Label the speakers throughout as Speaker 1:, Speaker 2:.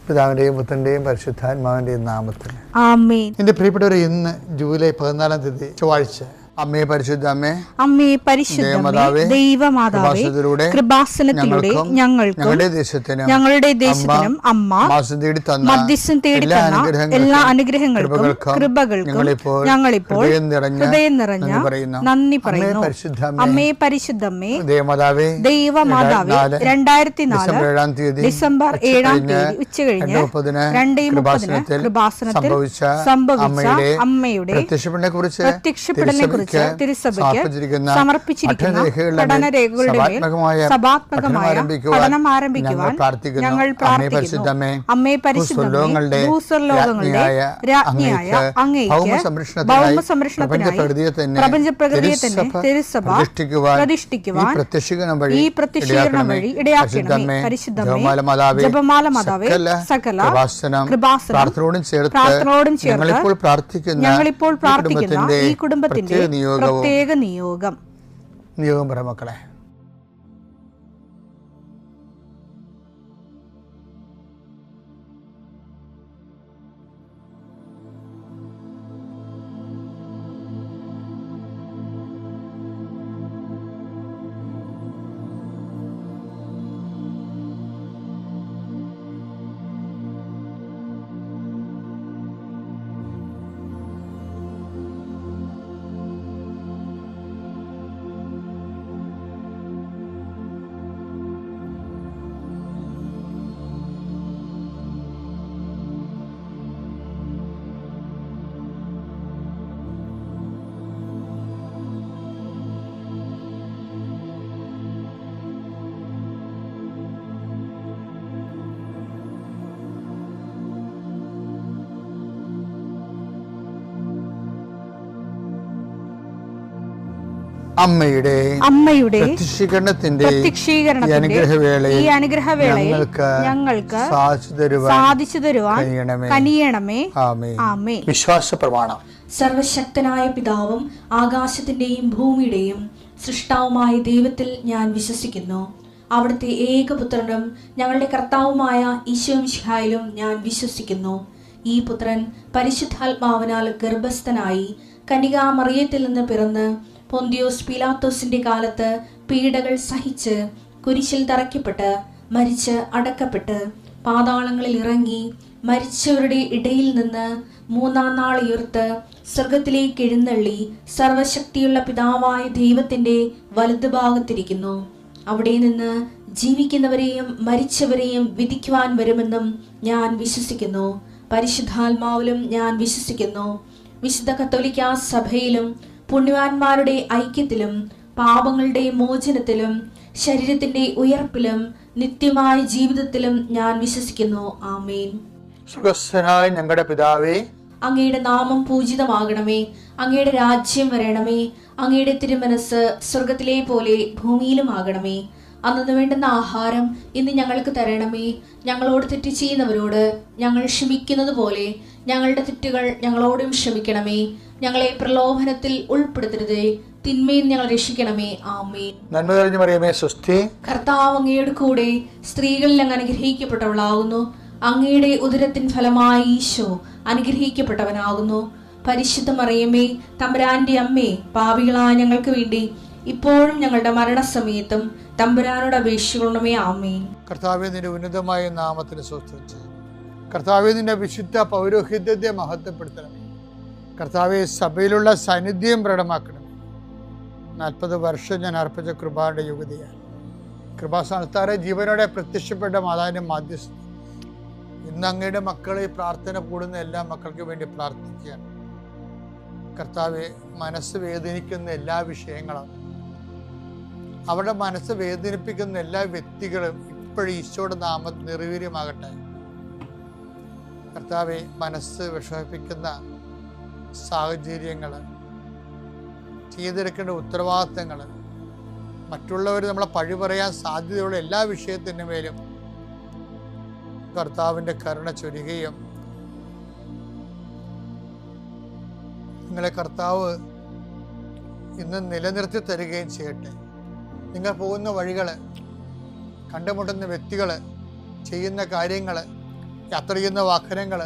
Speaker 1: പിതാവിന്റെയും പുത്രന്റെയും പരിശുദ്ധാത്മാവിന്റെയും നാമത്തിൽ
Speaker 2: ആമേൻ.
Speaker 1: എന്റെ പ്രിയപ്പെട്ടവരെ, ഇന്ന് ജൂലൈ 14 തീയതി ചൊവ്വാഴ്ച. അമ്മേ പരിശുദ്ധ അമ്മേ,
Speaker 2: അമ്മേ പരിശുദ്ധമേ, ദൈവമാതാവേ, കൃപാസനത്തിലൂടെ ഞങ്ങൾക്കും ഞങ്ങളുടെ ദേശത്തിനും അമ്മ മധ്യസ്ഥം തേടി തന്ന എല്ലാ അനുഗ്രഹങ്ങൾക്കും കൃപകൾക്കും ഞങ്ങളിപ്പോൾ ഹൃദയം നിറഞ്ഞ നന്ദി പറയുന്നു. അമ്മേ പരിശുദ്ധമേ, ദൈവമാതാവേ, 2004 ഡിസംബർ 7 ഉച്ചകഴിഞ്ഞ് 2:30 കൃപാസനത്തിൽ സംഭവിച്ച അമ്മയുടെ പ്രത്യക്ഷപ്പെടലിനെ കുറിച്ച് തിരുസഭയ്ക്ക് സമർപ്പിച്ചിരിക്കുന്ന പഠനരേഖകളുടെ മേൽ സഭാത്മകമായ പഠനം ആരംഭിക്കുവാൻ ഞങ്ങൾ പ്രാർത്ഥിക്കുന്നു. അമ്മേ പരിശുദ്ധമേ, ഭൂസ്വർലോകങ്ങളുടെ രാജ്ഞിയായ അങ്ങേയ്ക്ക് ഭൗമസംരക്ഷണത്തിനായി പ്രപഞ്ചപ്രകൃതിയെ തന്നെ തിരുസഭ പ്രതിഷ്ഠിക്കുവാൻ ഈ പ്രത്യക്ഷീകരണം വഴി ഇടയാക്കണമേ. പരിശുദ്ധമേ, ജപമാല മാതാവേ, സകല കൃപാസനം പ്രാർത്ഥനയോടും ചേർത്ത് ഞങ്ങളിപ്പോൾ പ്രാർത്ഥിക്കുന്ന ഈ കുടുംബത്തിന്റെ പ്രത്യേക നിയോഗം
Speaker 1: പറ മക്കളെ. അമ്മയുടെ പ്രത്യക്ഷീകരണത്തിന്റെ ഈ അനുഗ്രഹവേളയിൽ ഞങ്ങൾക്ക് സാധിച്ചു തരുവാൻ കനിയണമേ. ആമേൻ. വിശ്വാസ പ്രമാണം.
Speaker 2: സർവശക്തനായ പിതാവും ആകാശത്തിന്റെയും ഭൂമിയുടെയും സൃഷ്ടാവുമായ ദൈവത്തിൽ ഞാൻ വിശ്വസിക്കുന്നു. അവിടുത്തെ ഏകപുത്രനും ഞങ്ങളുടെ കർത്താവുമായ ഈശോമിശിഹായിലും ഞാൻ വിശ്വസിക്കുന്നു. ഈ പുത്രൻ പരിശുദ്ധാത്മാവിനാൽ ഗർഭസ്ഥനായി കന്യകാമറിയത്തിൽ നിന്ന് പിറന്ന് പൊന്തിയോസ് പീലാത്തോസിന്റെ കാലത്ത് പീഡകൾ സഹിച്ച് കുരിശിൽ തറയ്ക്കപ്പെട്ട് മരിച്ച് അടക്കപ്പെട്ട് പാതാളങ്ങളിൽ ഇറങ്ങി മരിച്ചവരുടെ ഇടയിൽ നിന്ന് 3-ാം നാൾ ഉയർത്ത് സ്വർഗത്തിലേക്ക് എഴുന്നള്ളി സർവശക്തിയുള്ള പിതാവായ ദൈവത്തിന്റെ വലതുഭാഗത്തിരിക്കുന്നു. അവിടെ നിന്ന് ജീവിക്കുന്നവരെയും മരിച്ചവരെയും വിധിക്കുവാൻ വരുമെന്നും ഞാൻ വിശ്വസിക്കുന്നു. പരിശുദ്ധാത്മാവിലും ഞാൻ വിശ്വസിക്കുന്നു. വിശുദ്ധ കത്തോലിക്കാ സഭയിലും പുണ്യവാന്മാരുടെ ഐക്യത്തിലും പാപങ്ങളുടെ മോചനത്തിലും ശരീരത്തിന്റെ ഉയർപ്പിലും നിത്യമായ ജീവിതത്തിലും ഞാൻ വിശ്വസിക്കുന്നു. ആമേൻ.
Speaker 1: സ്വർഗ്ഗസ്ഥനായ ഞങ്ങളുടെ പിതാവേ,
Speaker 2: അങ്ങയുടെ നാമം പൂജിതമാകണമേ. അങ്ങയുടെ രാജ്യം വരണമേ. അങ്ങയുടെ തിരുമനസ് സ്വർഗത്തിലെ പോലെ ഭൂമിയിലും ആകണമേ. അന്നു വേണ്ടുന്ന ആഹാരം ഇന്ന് ഞങ്ങൾക്ക് തരണമേ. ഞങ്ങളോട് തെറ്റ് ചെയ്യുന്നവരോട് ഞങ്ങൾ ക്ഷമിക്കുന്നത് പോലെ ഞങ്ങളുടെ തെറ്റുകൾ ഞങ്ങളോടും ക്ഷമിക്കണമേ. ഞങ്ങളെ പ്രലോഭനത്തിൽ ഉൾപ്പെടുത്തരുതേ, തിന്മയിൽ ഞങ്ങൾ രക്ഷിക്കണമേ. ആമേൻ.
Speaker 1: നന്മ നിറഞ്ഞ മറിയമേ, സ്വസ്തി.
Speaker 2: കർത്താവ് അങ്ങയുടെ കൂടെ സ്ത്രീകളിൽ അങ്ങ് അനുഗ്രഹിക്കപ്പെട്ടവളാകുന്നു. അങ്ങയുടെ ഉദരത്തിൻ ഫലമായി ഈശോ അനുഗ്രഹിക്കപ്പെട്ടവനാകുന്നു. പരിശുദ്ധ മറിയമേ, തമ്പുരാന്റെ അമ്മേ, പാപികളായ ഞങ്ങൾക്ക് വേണ്ടി ഇപ്പോഴും ഞങ്ങളുടെ മരണസമയത്തും തമ്പുരാനോട് അപേക്ഷിക്കണമേ. ആമേൻ.
Speaker 1: കർത്താവേ, നിന്റെ ഉന്നതമായ നാമത്തിന് സ്തുതിച്ച്. കർത്താവേ, നിന്റെ വിശുദ്ധ പൗരോഹിത്യത്തെ മഹത്വപ്പെടുത്തണമേ. കർത്താവെ, സഭയിലുള്ള സാന്നിധ്യം പ്രകടമാക്കണമേ. 40 വർഷം ഞാൻ അർപ്പിച്ച കൃപാന്റെ യുഗതിയാണ്. കൃപാസ്ഥാനത്താറെ ജീവനോടെ പ്രത്യക്ഷപ്പെട്ട മാതാവിന്റെ മാധ്യസ്ഥം ഇന്ന് അങ്ങയുടെ മക്കളെ പ്രാർത്ഥന കൂടുന്ന എല്ലാ മക്കൾക്ക് വേണ്ടി പ്രാർത്ഥിക്കുകയാണ്. കർത്താവെ, മനസ്സ് വേദനിക്കുന്ന എല്ലാ വിഷയങ്ങളും, അവരുടെ മനസ്സ് വേദനിപ്പിക്കുന്ന എല്ലാ വ്യക്തികളും ഇപ്പോഴും ഈശോയുടെ നാമത്തിൽ നിർവീര്യമാകട്ടെ. കർത്താവെ, മനസ്സ് വിഷമിപ്പിക്കുന്ന സാഹചര്യങ്ങൾ, ചെയ്തെടുക്കേണ്ട ഉത്തരവാദിത്തങ്ങൾ, മറ്റുള്ളവർ നമ്മളെ പഴി പറയാൻ സാധ്യതയുള്ള എല്ലാ വിഷയത്തിൻ്റെ മേലും കർത്താവിൻ്റെ കരുണ ചൊരിയുകയും നിങ്ങളെ കർത്താവ് ഇന്ന് നിലനിർത്തി തരികയും ചെയ്യട്ടെ. നിങ്ങൾ പോകുന്ന വഴികൾ, കണ്ടുമുട്ടുന്ന വ്യക്തികൾ, ചെയ്യുന്ന കാര്യങ്ങൾ യാത്ര ചെയ്യുന്ന വാഹനങ്ങൾ,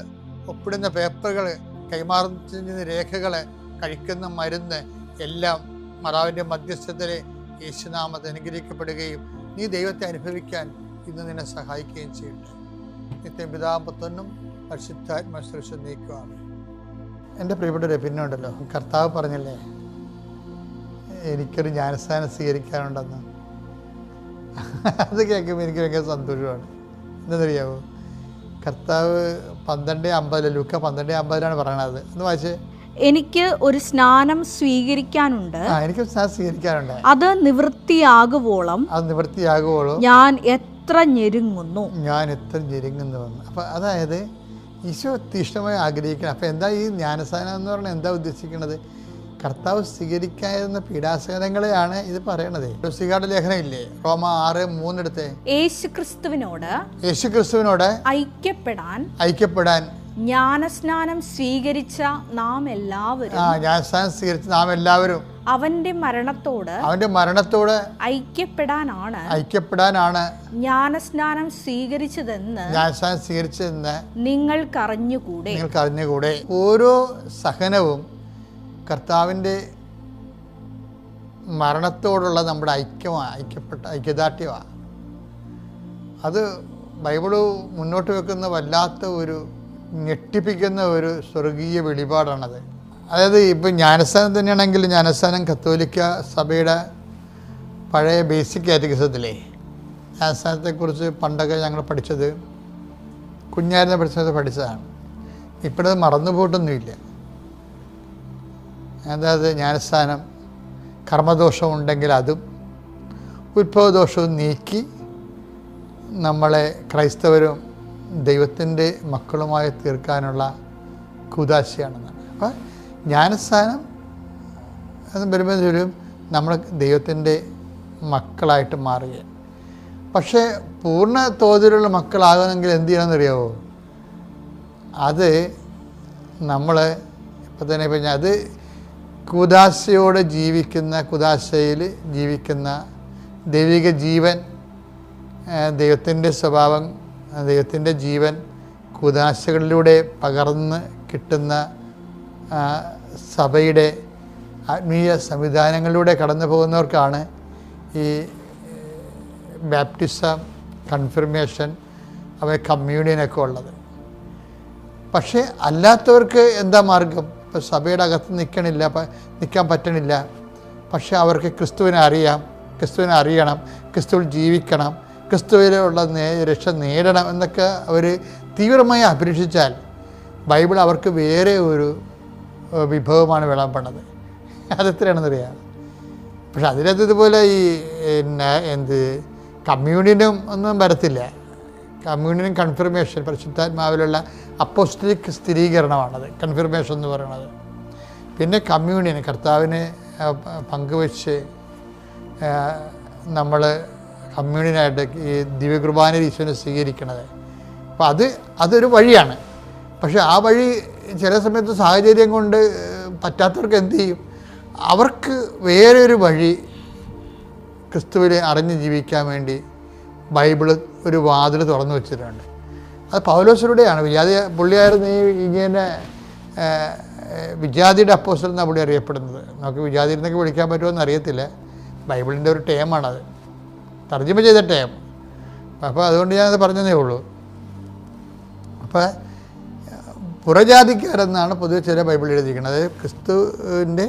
Speaker 1: ഒപ്പിടുന്ന പേപ്പറുകൾ, കൈമാറുന്ന രേഖകൾ, കഴിക്കുന്ന മരുന്ന് എല്ലാം മാതാവിൻ്റെ മധ്യസ്ഥതയിൽ യേശുനാമത്തിൽ അനുഗ്രഹിക്കപ്പെടുകയും നീ ദൈവത്തെ അനുഭവിക്കാൻ ഇന്ന് നിന്നെ സഹായിക്കുകയും ചെയ്യട്ടെ. നിത്യം പിതാവും പുത്രനും പരിശുദ്ധാത്മാവും സ്തുതിച്ച് നീക്കുവാണ്. എൻ്റെ പ്രിയപ്പെട്ടവരെ, പിന്നെ ഉണ്ടല്ലോ, കർത്താവ് പറഞ്ഞില്ലേ എനിക്കൊരു ജ്ഞാനസ്നാനം സ്വീകരിക്കാനുണ്ടെന്ന്. അത് കേൾക്കുമ്പോൾ എനിക്ക് ഭയങ്കര സന്തോഷമാണ്. എന്താണെന്നറിയാമോ? കർത്താവ് 12:50, ലൂക്ക 12:50 പറയണത്. ഒന്ന് വായിച്ചേ.
Speaker 3: എനിക്ക് ഒരു സ്നാനം സ്വീകരിക്കാനുണ്ട്,
Speaker 1: എനിക്ക് സ്നാനം സ്വീകരിക്കാനുണ്ട്,
Speaker 3: അത് നിവൃത്തിയാകുവോളം ഞാൻ എത്ര ഞെരുങ്ങുന്നു.
Speaker 1: അപ്പം അതായത് ഈശോ തീഷ്ണമായി ആഗ്രഹിക്കണം. അപ്പം എന്താ ഈ ജ്ഞാനസ്നാനം എന്ന് പറഞ്ഞാൽ എന്താ ഉദ്ദേശിക്കുന്നത്? കർത്താവ് സ്വീകരിക്കാതിരുന്ന പീഡാസഹനങ്ങളെയാണ് ഇത് പറയണത്. സ്വീകാര്യ ലേഖനം ഇല്ലേ, റോമ 6:3 എടുത്തേ. യേശുക്രിസ്തുവിനോട് ഐക്യപ്പെടാൻ
Speaker 3: ജ്ഞാനസ്നാനം സ്വീകരിച്ച നാം എല്ലാവരും അവന്റെ മരണത്തോട് ഐക്യപ്പെടാനാണ് ജ്ഞാനസ്നാനം സ്വീകരിച്ചതെന്ന്
Speaker 1: നിങ്ങൾക്കറിഞ്ഞുകൂടെ. ഓരോ സഹനവും കർത്താവിൻ്റെ മരണത്തോടുള്ള നമ്മുടെ ഐക്യദാർഢ്യമാണ്. അത് ബൈബിള് മുന്നോട്ട് വെക്കുന്ന വല്ലാത്ത ഒരു ഞെട്ടിപ്പിക്കുന്ന ഒരു സ്വർഗീയ വെളിപാടാണത്. അതായത് ഇപ്പം ജ്ഞാനസ്നാനം തന്നെയാണെങ്കിൽ, ജ്ഞാനസ്നാനം കത്തോലിക്ക സഭയുടെ പഴയ ബേസിക് കാറ്റഗിസത്തിലെ ജ്ഞാനസ്നാനത്തെക്കുറിച്ച് പണ്ടൊക്കെ ഞങ്ങൾ പഠിച്ചത്, കുഞ്ഞായിരുന്ന പഠിച്ചതാണ്. ഇപ്പോഴത് മറന്നുപോയിട്ടൊന്നുമില്ല. അതായത് ജ്ഞാനസ്നാനം കർമ്മദോഷമുണ്ടെങ്കിൽ അതും ഉത്ഭവദോഷവും നീക്കി നമ്മളെ ക്രൈസ്തവരും ദൈവത്തിൻ്റെ മക്കളുമായി തീർക്കാനുള്ള കൂദാശയാണെന്നാണ്. അപ്പം ജ്ഞാനസ്നാനം എന്ന് വരുമ്പോഴത്തേക്കും നമ്മൾ ദൈവത്തിൻ്റെ മക്കളായിട്ട് മാറുകയാണ്. പക്ഷേ പൂർണ്ണ തോതിലുള്ള മക്കളാകണമെങ്കിൽ എന്ത് ചെയ്യണമെന്നറിയാമോ? അത് നമ്മൾ ഇപ്പം തന്നെ പറഞ്ഞാൽ അത് കൂദാശയോടെ കൂദാശയിൽ ജീവിക്കുന്ന ദൈവിക ജീവൻ, ദൈവത്തിൻ്റെ സ്വഭാവം, ദൈവത്തിൻ്റെ ജീവൻ കൂദാശകളിലൂടെ പകർന്ന് കിട്ടുന്ന സഭയുടെ ആത്മീയ സംവിധാനങ്ങളിലൂടെ കടന്നു പോകുന്നവർക്കാണ് ഈ ബാപ്റ്റിസം, കൺഫർമേഷൻ, കമ്മ്യൂണിയനൊക്കെ ഉള്ളത്. പക്ഷേ അല്ലാത്തവർക്ക് എന്താ മാർഗം? ഇപ്പോൾ സഭയുടെ അകത്ത് നിൽക്കാൻ പറ്റണില്ല. പക്ഷെ അവർക്ക് ക്രിസ്തുവിനെ അറിയണം, ക്രിസ്തുവിൽ ജീവിക്കണം, ക്രിസ്തുവിലുള്ള രക്ഷ നേടണം എന്നൊക്കെ അവർ തീവ്രമായി അഭിലഷിച്ചാൽ ബൈബിൾ അവർക്ക് വേറെ ഒരു വിഭവമാണ് വിളമ്പണത്. അതെത്രയാണെന്നറിയാം. പക്ഷെ അതിനകത്ത് ഇതുപോലെ ഈ കമ്മ്യൂണിയനും ഒന്നും വരത്തില്ല. കമ്മ്യൂണിയൻ കൺഫർമേഷൻ പരിശുദ്ധാത്മാവിലുള്ള അപ്പോസ്തലിക് സ്ഥിരീകരണമാണത് കൺഫർമേഷൻ എന്ന് പറയുന്നത്. പിന്നെ കമ്മ്യൂണിയൻ കർത്താവിനെ പങ്കുവെച്ച് നമ്മൾ കമ്മ്യൂണിയനായിട്ട് ഈ ദിവ്യകുർബാനയിൽ ഈശോനെ സ്വീകരിക്കണത്. അപ്പോൾ അതൊരു വഴിയാണ്. പക്ഷെ ആ വഴി ചില സമയത്ത് സാഹചര്യം കൊണ്ട് പറ്റാത്തവർക്ക് എന്ത് ചെയ്യും? അവർക്ക് വേറെ ഒരു വഴി ക്രിസ്തുവിനെ അറിഞ്ഞ് ജീവിക്കാൻ വേണ്ടി ബൈബിള് ഒരു വാതിൽ തുറന്നു വെച്ചിട്ടുണ്ട്. അത് പൗലോസിലൂടെയാണ്. പുള്ളിയായിരുന്നു ഇങ്ങനെ വിജാതിയുടെ അപ്പോസ്റ്റൽ എന്നാണ് പുള്ളി അറിയപ്പെടുന്നത്. നമുക്ക് വിജാതി എന്നൊക്കെ വിളിക്കാൻ പറ്റുമോ അറിയത്തില്ല. ബൈബിളിൻ്റെ ഒരു ടേമാണത്, തർജ്ജമ ചെയ്ത ടേം. അപ്പോൾ അതുകൊണ്ട് ഞാനത് പറഞ്ഞതേ ഉള്ളൂ. അപ്പോൾ പുറജാതിക്കാരെന്നാണ് പൊതുവെ ചില ബൈബിൾ എഴുതിയിരിക്കുന്നത്. ക്രിസ്തുവിൻ്റെ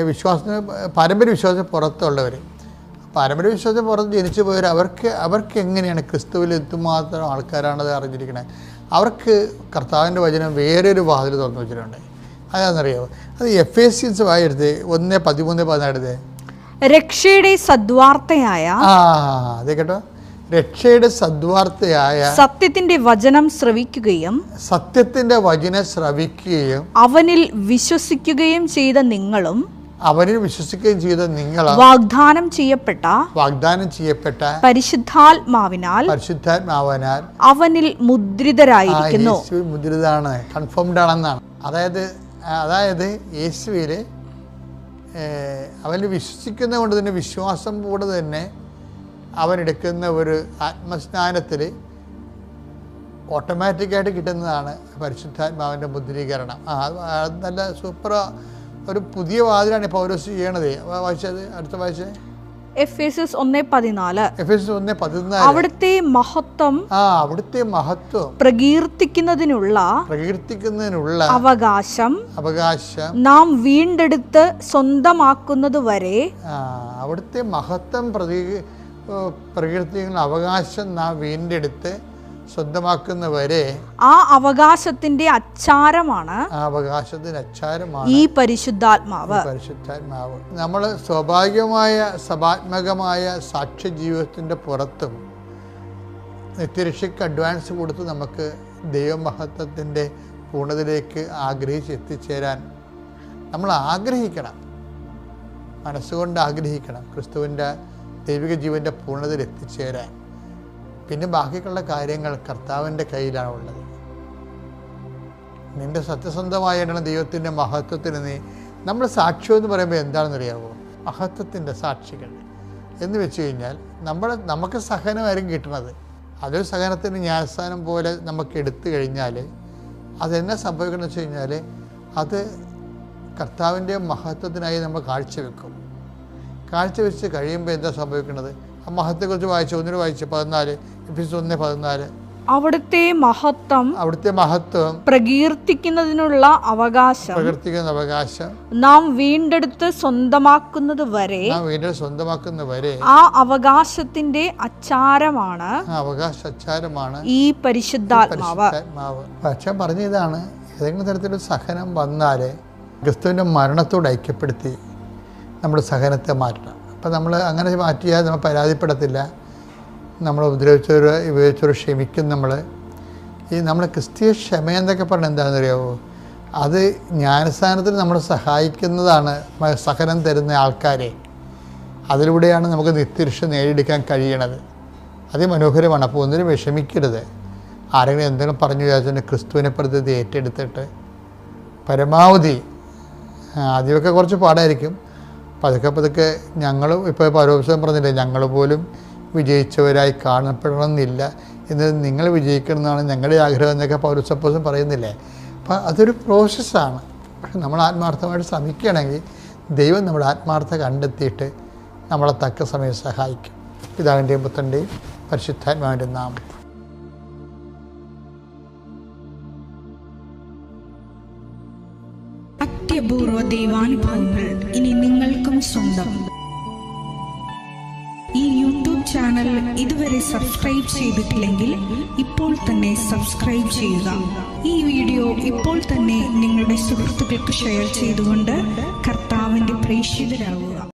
Speaker 1: വിശ്വാസത്തിന് പാരമ്പര്യ വിശ്വാസത്തിന് പുറത്തുള്ളവർ, പാരമ്പര്യ വിശ്വാസത്തിന് പുറത്ത് ജനിച്ചു പോയവർ, അവർക്ക് എങ്ങനെയാണ് ക്രിസ്തുവിൽ എന്തുമാത്രം ആൾക്കാരാണത് അറിഞ്ഞിരിക്കണത്? അവർക്ക് കർത്താവിൻ്റെ വചനം വേറൊരു വാതിൽ തുറന്നു വെച്ചിട്ടുണ്ട്. അതാണെന്നറിയാമോ? അത് എഫേസ്യൻസ് വായെടുത്ത് 1:13-14
Speaker 3: രക്ഷയുടെ സദ്വാർത്തയായ
Speaker 1: അതെ കേട്ടോ, രക്ഷയുടെ സദ്വാർത്തയായ
Speaker 3: സത്യത്തിന്റെ വചനം ശ്രവിക്കുകയും അവനിൽ വിശ്വസിക്കുകയും ചെയ്ത നിങ്ങളും വാഗ്ദാനം ചെയ്യപ്പെട്ട പരിശുദ്ധാത്മാവിനാൽ അവനിൽ മുദ്രിതരായിരിക്കുന്നു.
Speaker 1: മുദ്രിതാണ്, കൺഫേംഡ് ആണെന്നാണ്. അതായത് യേശുവിൽ അവന് വിശ്വസിക്കുന്ന കൊണ്ട് തന്നെ, വിശ്വാസം കൂടെ തന്നെ അവനെടുക്കുന്ന ഒരു ആത്മസ്നാനത്തിൽ ഓട്ടോമാറ്റിക്കായിട്ട് കിട്ടുന്നതാണ് പരിശുദ്ധാത്മാവിൻ്റെ മുദ്രീകരണം. അത് നല്ല സൂപ്പർ ഒരു പുതിയ വാതിലാണ് പൗലോസ് ചെയ്യണത്. വായിച്ചത് അടുത്ത വായിച്ചത്
Speaker 3: എഫേസ്യസ് 1:14.
Speaker 1: എഫേസ്യസ് 1:14.
Speaker 3: അവിടുത്തെ മഹത്വം പ്രകീർത്തിക്കുന്നതിനുള്ള അവകാശം നാം വീണ്ടെടുത്ത് സ്വന്തമാക്കുന്നത് വരെ.
Speaker 1: അവിടുത്തെ മഹത്വം പ്രകീർത്തിക്കുന്ന അവകാശം നാം വീണ്ടെടുത്ത് സ്വന്തമാക്കുന്നവരെ
Speaker 3: ആ അവകാശത്തിന്റെ അച്ചാരമാണ് ഈ പരിശുദ്ധാത്മാവ്.
Speaker 1: നമ്മൾ സ്വാഭാവികമായ സഭാത്മകമായ സാക്ഷ്യ ജീവിതത്തിൻ്റെ പുറത്തും നിത്യരക്ഷയ്ക്ക് അഡ്വാൻസ് കൊടുത്ത് നമുക്ക് ദൈവമഹത്വത്തിൻ്റെ പൂർണ്ണതയിലേക്ക് ആഗ്രഹിച്ച് എത്തിച്ചേരാൻ നമ്മൾ ആഗ്രഹിക്കണം, മനസ്സുകൊണ്ട് ആഗ്രഹിക്കണം ക്രിസ്തുവിൻ്റെ ദൈവിക ജീവൻ്റെ പൂർണ്ണതയിൽ എത്തിച്ചേരാൻ. പിന്നെ ബാക്കിയുള്ള കാര്യങ്ങൾ കർത്താവിൻ്റെ കയ്യിലാണ് ഉള്ളത്. നിൻ്റെ സത്യസന്ധമായിട്ടാണ് ദൈവത്തിൻ്റെ മഹത്വത്തിന് നമ്മൾ സാക്ഷ്യം എന്ന് പറയുമ്പോൾ എന്താണെന്നറിയാമോ? മഹത്വത്തിൻ്റെ സാക്ഷികൾ എന്ന് വെച്ച് കഴിഞ്ഞാൽ നമുക്ക് സഹനമായിരിക്കും കിട്ടുന്നത്. അതൊരു സഹനത്തിന് ന്യായസ്ഥാനം പോലെ നമുക്ക് എടുത്തു കഴിഞ്ഞാൽ അതെന്നെ സംഭവിക്കണമെന്ന് വെച്ച് കഴിഞ്ഞാൽ അത് കർത്താവിൻ്റെ മഹത്വത്തിനായി നമ്മൾ കാഴ്ചവെക്കും. കാഴ്ചവെച്ച് കഴിയുമ്പോൾ എന്താ സംഭവിക്കുന്നത്? ആ മഹത്വത്തെക്കുറിച്ച് വായിച്ചു, ഒന്നിനു വായിച്ചു 14 എഫേസ്യസ് 1:14.
Speaker 3: അവിടുത്തെ മഹത്വം പ്രകീർത്തിക്കുന്നതിനുള്ള അവകാശം നാം വീണ്ടെടുത്ത് സ്വന്തമാക്കുന്നത് വരെ ആ അവകാശത്തിന്റെ അച്ചാരമാണ് ഈ പരിശുദ്ധാത്മാവ്.
Speaker 1: പക്ഷെ പറഞ്ഞ ഇതാണ്, ഏതെങ്കിലും തരത്തിലൊരു സഹനം വന്നാൽ ക്രിസ്തുവിൻ്റെ മരണത്തോട് ഐക്യപ്പെടുത്തി നമ്മുടെ സഹനത്തെ മാറ്റണം. അപ്പം നമ്മൾ അങ്ങനെ മാറ്റിയാൽ നമ്മൾ പരാതിപ്പെടത്തില്ല. നമ്മൾ ഉപയോഗിച്ചവർ ക്ഷമിക്കും. നമ്മൾ ക്രിസ്തീയ ക്ഷമയെന്നൊക്കെ പറഞ്ഞാൽ എന്താണെന്ന് അറിയാമോ? അത് ജ്ഞാനസ്ഥാനത്തിന് നമ്മളെ സഹായിക്കുന്നതാണ്. സഹനം തരുന്ന ആൾക്കാരെ, അതിലൂടെയാണ് നമുക്ക് നിത്യരക്ഷ നേടിയെടുക്കാൻ കഴിയണത്. അതിമനോഹരമാണ്. അപ്പോൾ ഒന്നിനും വിഷമിക്കരുത്. ആരെങ്കിലും എന്തെങ്കിലും പറഞ്ഞു വിചാരിച്ചാൽ ക്രിസ്തുവിനെ പ്രതി ഏറ്റെടുത്തിട്ട് പരമാവധി, ആദ്യമൊക്കെ കുറച്ച് പാടായിരിക്കും, പതുക്കെ ഞങ്ങളും ഇപ്പോൾ പൗലോസ് പറഞ്ഞില്ലേ, ഞങ്ങൾ പോലും വിജയിച്ചവരായി കാണപ്പെടണമെന്നില്ല, എന്ന് നിങ്ങൾ വിജയിക്കണം എന്നാണ് ഞങ്ങളുടെ ആഗ്രഹം എന്നൊക്കെ പൗലോസ് പറയുന്നില്ലേ. അപ്പോൾ അതൊരു പ്രോസസ്സാണ്. പക്ഷെ നമ്മൾ ആത്മാർത്ഥമായിട്ട് ശ്രമിക്കുകയാണെങ്കിൽ ദൈവം നമ്മുടെ ആത്മാർത്ഥത കണ്ടെത്തിയിട്ട് നമ്മളെ തക്ക സമയം സഹായിക്കും. പിതാവിൻ്റെയും പുത്രൻ്റെയും പരിശുദ്ധാത്മാവിൻ്റെ നാമം.
Speaker 4: അത്യപൂർവ ദൈവാനുഭവങ്ങൾ ഇനി നിങ്ങൾക്കും സ്വന്തം. ഈ യൂട്യൂബ് ചാനൽ ഇതുവരെ സബ്സ്ക്രൈബ് ചെയ്തിട്ടില്ലെങ്കിൽ ഇപ്പോൾ തന്നെ സബ്സ്ക്രൈബ് ചെയ്യുക. ഈ വീഡിയോ ഇപ്പോൾ തന്നെ നിങ്ങളുടെ സുഹൃത്തുക്കൾക്ക് ഷെയർ ചെയ്തുകൊണ്ട് കർത്താവിൻ്റെ പ്രേക്ഷിതരാകുക.